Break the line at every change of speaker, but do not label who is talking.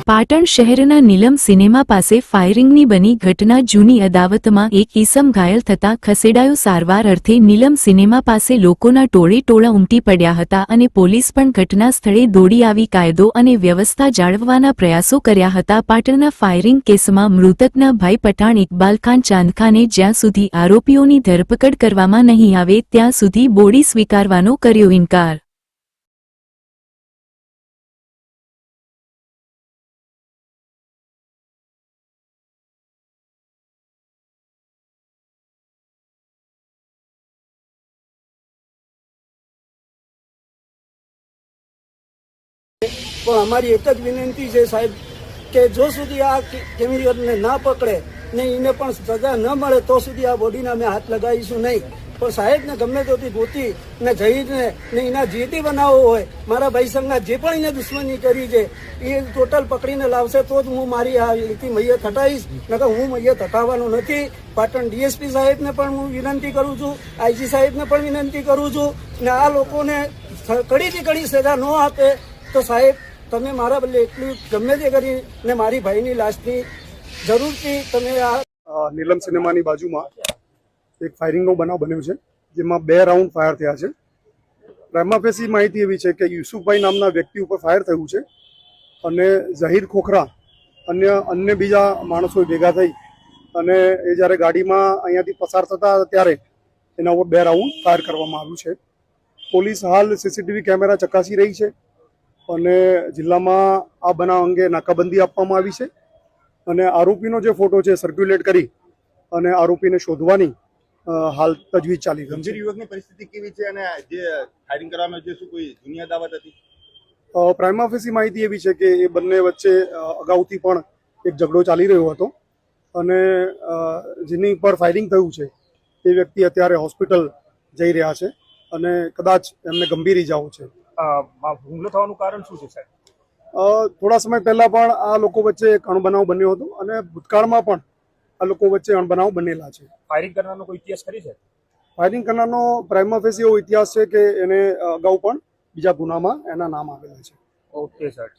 પાટણ શહેરના નીલમ સિનેમા પાસે ફાયરિંગની બની ઘટના જૂની અદાવતમાં એક ઈસમ ઘાયલ થતા ખસેડાયો સારવાર અર્થે નીલમ સિનેમા પાસે લોકોના ટોળે ટોળા ઉમટી પડ્યા હતા અને પોલીસ પણ ઘટના સ્થળે દોડી આવી કાયદો અને વ્યવસ્થા જાળવવાના પ્રયાસો કર્યા હતા। પાટણના ફાયરિંગ કેસમાં મૃતકના ભાઈ પઠાણ ઇકબાલ ખાન ચાંદખાને જ્યાં સુધી આરોપીઓની ધરપકડ કરવામાં નહીં આવે ત્યાં સુધી બોડી સ્વીકારવાનો કર્યો ઇનકાર।
પણ અમારી એક જ વિનંતી છે સાહેબ કે જો સુધી આ કેમિયરને ના પકડે ને એને પણ સજા ન મળે તો સુધી આ બોડીને અમે હાથ લગાવીશું નહીં। પણ સાહેબને ગમે ત્યાંથી ગોતી ને જઈને ને એના જે તે બનાવો હોય મારા ભાઈ સંગના જે પણ એને દુશ્મની કરી છે એ ટોટલ પકડીને લાવશે તો જ હું મારી આ લીટી મૈયત હટાવીશ, નકર હું મૈયત હટાવવાનો નથી। પાટણ ડીએસપી સાહેબને પણ હું વિનંતી કરું છું, આઈજી સાહેબને પણ વિનંતી કરું છું ને આ લોકોને કડીથી કડી સજા ન આપે તો સાહેબ તમે મારા બદલે એટલું ગમે તે કરીને મારી ભાઈની લાશની જરૂરથી તમે આ
નીલમ સિનેમાની બાજુમાં એક ફાયરિંગનો બનાવ બન્યો છે જેમાં 2 રાઉન્ડ ફાયર થયા છે। પ્રાઇમા ફેસી માહિતી એવી છે કે યુસુફભાઈ નામના વ્યક્તિ ઉપર ફાયર થયું છે અને ઝહીર ખોખરા અન્ય બીજા માણસો ભેગા થઈ અને એ જ્યારે ગાડીમાં અહીંયાથી પસાર થતા ત્યારે એના ઉપર 2 રાઉન્ડ ફાયર કરવામાં આવ્યું છે। પોલીસ હાલ સીસીટીવી કેમેરા ચકાસી રહી છે અને જિલ્લામાં આ બનાવ અંગે નાકાબંધી આપવામાં આવી છે અને આરોપીનો જે ફોટો છે સર્ક્યુલેટ કરી અને આરોપીને શોધવાની હાલ તજવીજ ચાલી રહી છે।
ગંભીર યુવકની પરિસ્થિતિ કેવી છે અને જે ફાયરિંગ કરવામાં જે શું કોઈ જૂની અદાવત હતી?
પ્રાઇમા ફેસી માહિતી એવી છે કે એ બંને વચ્ચે અગાઉથી પણ એક ઝઘડો ચાલી રહ્યો હતો અને જેની પર ફાયરિંગ થયું છે એ વ્યક્તિ અત્યારે હોસ્પિટલ જઈ રહ્યા છે અને કદાચ એમને ગંભીર ઇજાઓ છે।
હુમલો થવાનું કારણ શું છે સાહેબ?
થોડા સમય પહેલા પણ આ લોકો વચ્ચે એક અણબનાવ બન્યો હતો અને ભૂતકાળમાં પણ આ લોકો વચ્ચે અણબનાવ બનેલા છે।
ફાયરિંગ કરનારનો કોઈ ઇતિહાસ ખરી છે?
ફાયરિંગ કરનારનો પ્રાઇમા ફેસી એવો ઇતિહાસ છે કે એને અગાઉ પણ બીજા ગુનામાં એના નામ આવેલા છે।
Okay sir.